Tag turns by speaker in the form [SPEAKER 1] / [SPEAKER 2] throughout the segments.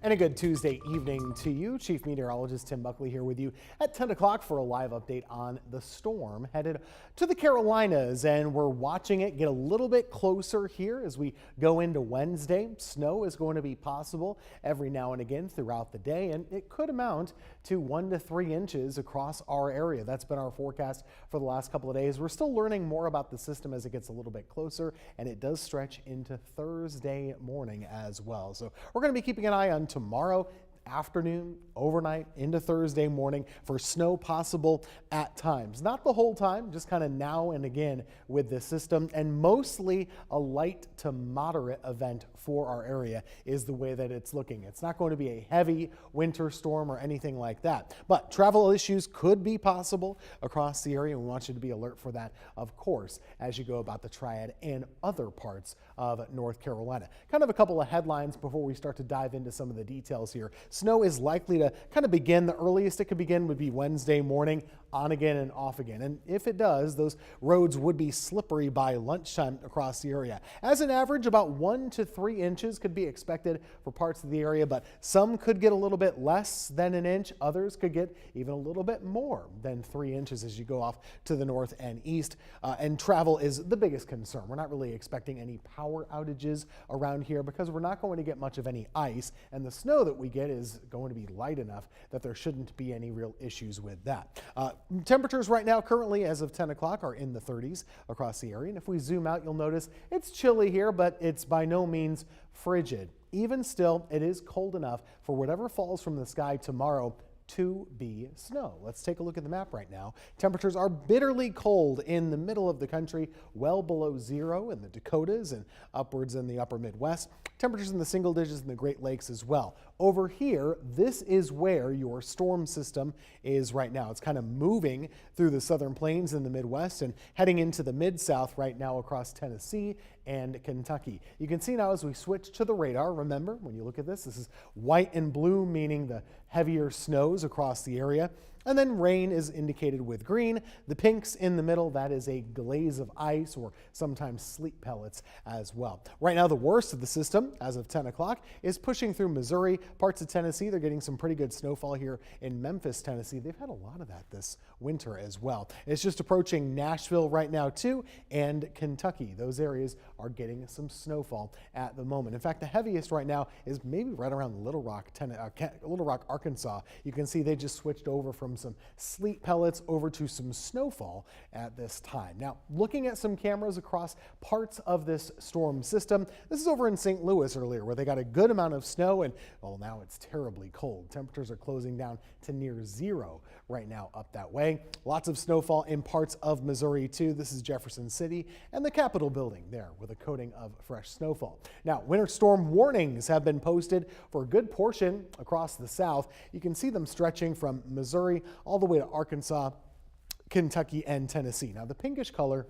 [SPEAKER 1] And a good Tuesday evening to you. Chief Meteorologist Tim Buckley here with you at 10 o'clock for a live update on the storm headed to the Carolinas. And we're watching it get a little bit closer here as we go into Wednesday. Snow is going to be possible every now and again throughout the day, and it could amount to 1 to 3 inches across our area. That's been our forecast for the last couple of days. We're still learning more about the system as it gets a little bit closer, and it does stretch into Thursday morning as well. So we're going to be keeping an eye on tomorrow afternoon, overnight, into Thursday morning for snow possible at times. Not the whole time, just kind of now and again with this system, and mostly a light to moderate event for our area is the way that it's looking. It's not going to be a heavy winter storm or anything like that, but travel issues could be possible across the area, and we want you to be alert for that, of course, as you go about the Triad and other parts of North Carolina. Kind of a couple of headlines before we start to dive into some of the details here. Snow is likely to kind of begin. The earliest it could begin would be Wednesday morning, on again and off again. And if it does, those roads would be slippery by lunchtime across the area. As an average, about 1 to 3 inches could be expected for parts of the area, but some could get a little bit less than an inch. Others could get even a little bit more than 3 inches as you go off to the north and east. And travel is the biggest concern. We're not really expecting any power outages around here because we're not going to get much of any ice, and the snow that we get is going to be light enough that there shouldn't be any real issues with that. Temperatures right now currently as of 10 o'clock are in the 30s across the area, and if we zoom out you'll notice it's chilly here, but it's by no means frigid. Even still, it is cold enough for whatever falls from the sky tomorrow to be snow. Let's take a look at the map right now. Temperatures are bitterly cold in the middle of the country, well below zero in the Dakotas and upwards in the upper Midwest. Temperatures in the single digits in the Great Lakes as well. Over here, this is where your storm system is right now. It's kind of moving through the southern plains in the Midwest and heading into the mid-south right now across Tennessee and Kentucky. You can see now as we switch to the radar, remember when you look at this is white and blue, meaning the heavier snows across the area. And then rain is indicated with green. The pinks in the middle, that is a glaze of ice or sometimes sleet pellets as well. Right now, the worst of the system, as of 10 o'clock, is pushing through Missouri, parts of Tennessee. They're getting some pretty good snowfall here in Memphis, Tennessee. They've had a lot of that this winter as well. It's just approaching Nashville right now too, and Kentucky. Those areas are getting some snowfall at the moment. In fact, the heaviest right now is maybe right around Little Rock, Arkansas. You can see they just switched over from some sleet pellets over to some snowfall at this time. Now, looking at some cameras across parts of this storm system, this is over in St. Louis earlier where they got a good amount of snow, and well, now it's terribly cold. Temperatures are closing down to near zero right now up that way. Lots of snowfall in parts of Missouri too. This is Jefferson City and the Capitol building there with a coating of fresh snowfall. Now, winter storm warnings have been posted for a good portion across the south. You can see them stretching from Missouri all the way to Arkansas, Kentucky, and Tennessee. Now, the pinkish color,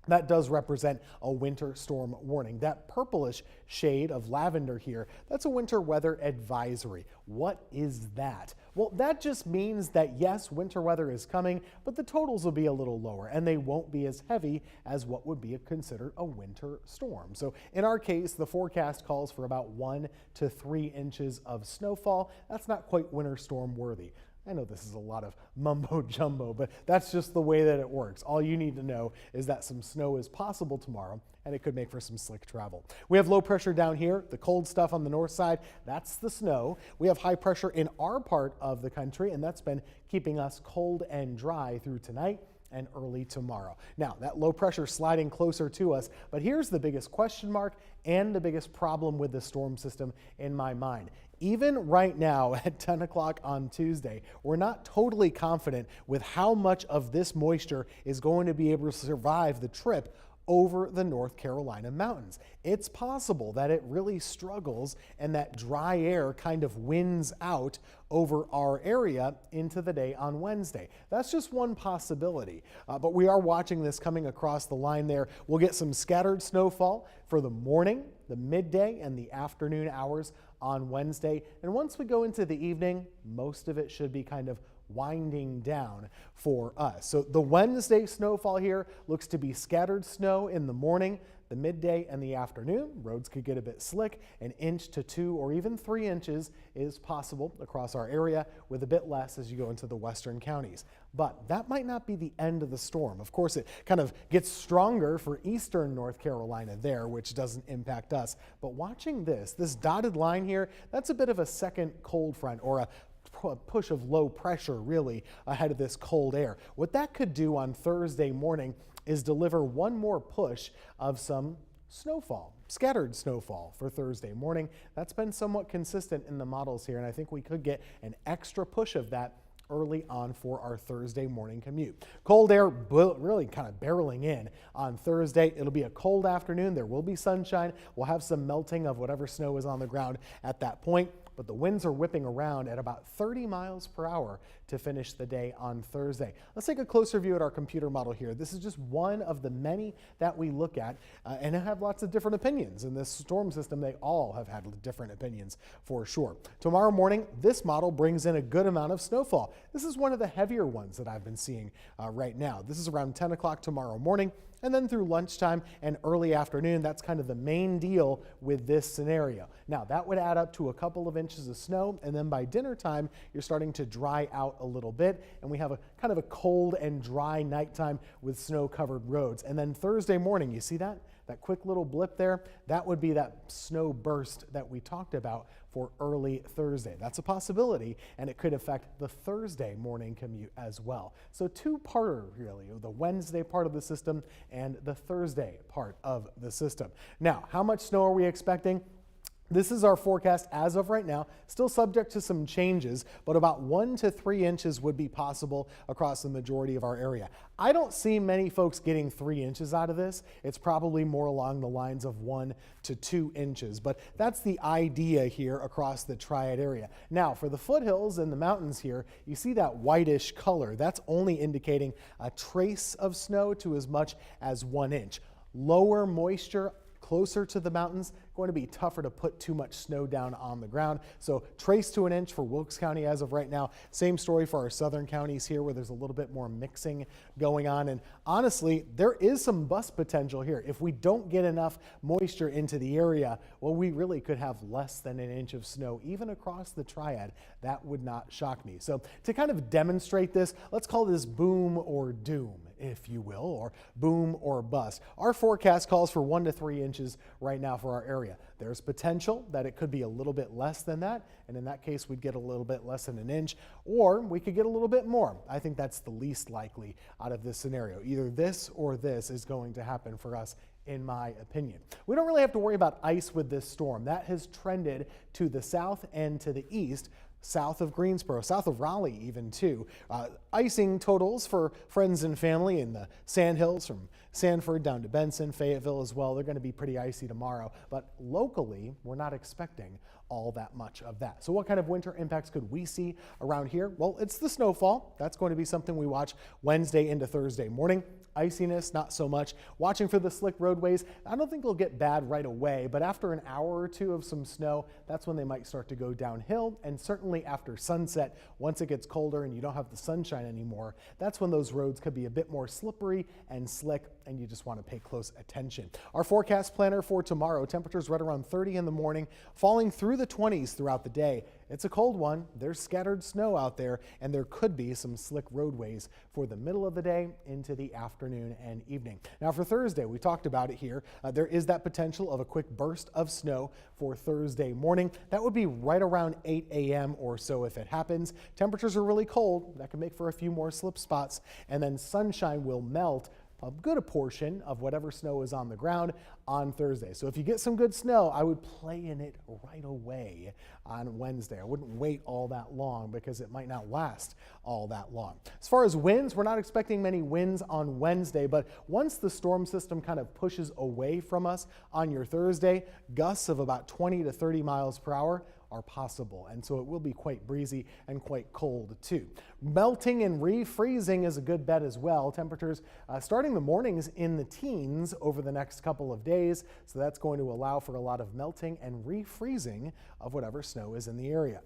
[SPEAKER 1] that does represent a winter storm warning. That purplish shade of lavender here, that's a winter weather advisory. What is that? Well, that just means that yes, winter weather is coming, but the totals will be a little lower and they won't be as heavy as what would be considered a winter storm. So in our case, the forecast calls for about 1 to 3 inches of snowfall. That's not quite winter storm worthy. I know this is a lot of mumbo jumbo, but that's just the way that it works. All you need to know is that some snow is possible tomorrow, and it could make for some slick travel. We have low pressure down here, the cold stuff on the north side, that's the snow. We have high pressure in our part of the country, and that's been keeping us cold and dry through tonight and early tomorrow. Now, that low pressure sliding closer to us, but here's the biggest question mark and the biggest problem with the storm system in my mind. Even right now at 10 o'clock on Tuesday, we're not totally confident with how much of this moisture is going to be able to survive the trip over the North Carolina mountains. It's possible that it really struggles and that dry air kind of wins out over our area into the day on Wednesday. That's just one possibility, but we are watching this coming across the line there. We'll get some scattered snowfall for the morning, the midday, and the afternoon hours on Wednesday. And once we go into the evening, most of it should be kind of winding down for us. So the Wednesday snowfall here looks to be scattered snow in the morning, The midday and the afternoon, roads could get a bit slick. An inch to 2 or even 3 inches is possible across our area, with a bit less as you go into the western counties. But that might not be the end of the storm. Of course, it kind of gets stronger for eastern North Carolina there, which doesn't impact us. But watching this dotted line here, that's a bit of a second cold front, or a push of low pressure really ahead of this cold air. What that could do on Thursday morning is deliver one more push of some snowfall, scattered snowfall for Thursday morning. That's been somewhat consistent in the models here, and I think we could get an extra push of that early on for our Thursday morning commute. Cold air really kind of barreling in on Thursday. It'll be a cold afternoon. There will be sunshine. We'll have some melting of whatever snow is on the ground at that point, but the winds are whipping around at about 30 miles per hour to finish the day on Thursday. Let's take a closer view at our computer model here. This is just one of the many that we look at and have lots of different opinions. In this storm system, they all have had different opinions for sure. Tomorrow morning, this model brings in a good amount of snowfall. This is one of the heavier ones that I've been seeing right now. This is around 10 o'clock tomorrow morning. And then through lunchtime and early afternoon, that's kind of the main deal with this scenario. Now, that would add up to a couple of inches of snow, and then by dinner time, you're starting to dry out a little bit, and we have a kind of a cold and dry nighttime with snow-covered roads. And then Thursday morning, you see that? That quick little blip there, that would be that snow burst that we talked about for early Thursday. That's a possibility, and it could affect the Thursday morning commute as well. So two-parter really, the Wednesday part of the system and the Thursday part of the system. Now, how much snow are we expecting? This is our forecast as of right now, still subject to some changes, but about 1 to 3 inches would be possible across the majority of our area. I don't see many folks getting 3 inches out of this. It's probably more along the lines of 1 to 2 inches, but that's the idea here across the Triad area. Now, for the foothills and the mountains here, you see that whitish color. That's only indicating a trace of snow to as much as 1 inch. Lower moisture closer to the mountains, going to be tougher to put too much snow down on the ground. So trace to an inch for Wilkes County as of right now. Same story for our southern counties here, where there's a little bit more mixing going on. And honestly, there is some bust potential here. If we don't get enough moisture into the area, well, we really could have less than an inch of snow, even across the Triad. That would not shock me. So to kind of demonstrate this, let's call this boom or doom, if you will, or boom or bust. Our forecast calls for 1 to 3 inches right now for our area. There's potential that it could be a little bit less than that, and in that case, we'd get a little bit less than an inch, or we could get a little bit more. I think that's the least likely out of this scenario. Either this or this is going to happen for us, in my opinion. We don't really have to worry about ice with this storm. That has trended to the south and to the east, south of Greensboro, south of Raleigh even too. Icing totals for friends and family in the Sandhills from Sanford down to Benson, Fayetteville as well. They're going to be pretty icy tomorrow, but locally we're not expecting all that much of that. So what kind of winter impacts could we see around here? Well, it's the snowfall. That's going to be something we watch Wednesday into Thursday morning. Iciness, not so much. Watching for the slick roadways. I don't think it'll get bad right away, but after an hour or two of some snow, that's when they might start to go downhill. And certainly after sunset, once it gets colder and you don't have the sunshine anymore, that's when those roads could be a bit more slippery and slick, and you just want to pay close attention. Our forecast planner for tomorrow, temperatures right around 30 in the morning, falling through the 20s throughout the day. It's a cold one. There's scattered snow out there, and there could be some slick roadways for the middle of the day into the afternoon and evening. Now for Thursday, we talked about it here. There is that potential of a quick burst of snow for Thursday morning. That would be right around 8 a.m. or so if it happens. Temperatures are really cold. That could make for a few more slip spots, and then sunshine will melt a good portion of whatever snow is on the ground on Thursday. So if you get some good snow, I would play in it right away on Wednesday. I wouldn't wait all that long because it might not last all that long. As far as winds, we're not expecting many winds on Wednesday, but once the storm system kind of pushes away from us on your Thursday, gusts of about 20 to 30 miles per hour are possible, and so it will be quite breezy and quite cold too. Melting and refreezing is a good bet as well. Temperatures starting the mornings in the teens over the next couple of days, so that's going to allow for a lot of melting and refreezing of whatever snow is in the area.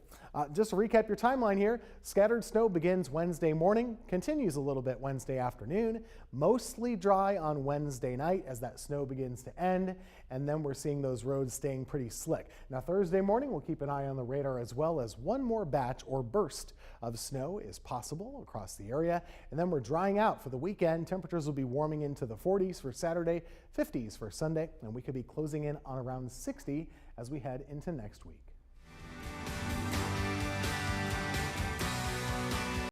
[SPEAKER 1] Just to recap your timeline here, scattered snow begins Wednesday morning, continues a little bit Wednesday afternoon, mostly dry on Wednesday night as that snow begins to end, and then we're seeing those roads staying pretty slick. Now Thursday morning, we'll keep an eye on the radar as well, as one more batch or burst of snow is possible across the area, and then we're drying out for the weekend. Temperatures will be warming into the 40s for Saturday, 50s for Sunday, and we could be closing in on around 60 as we head into next week.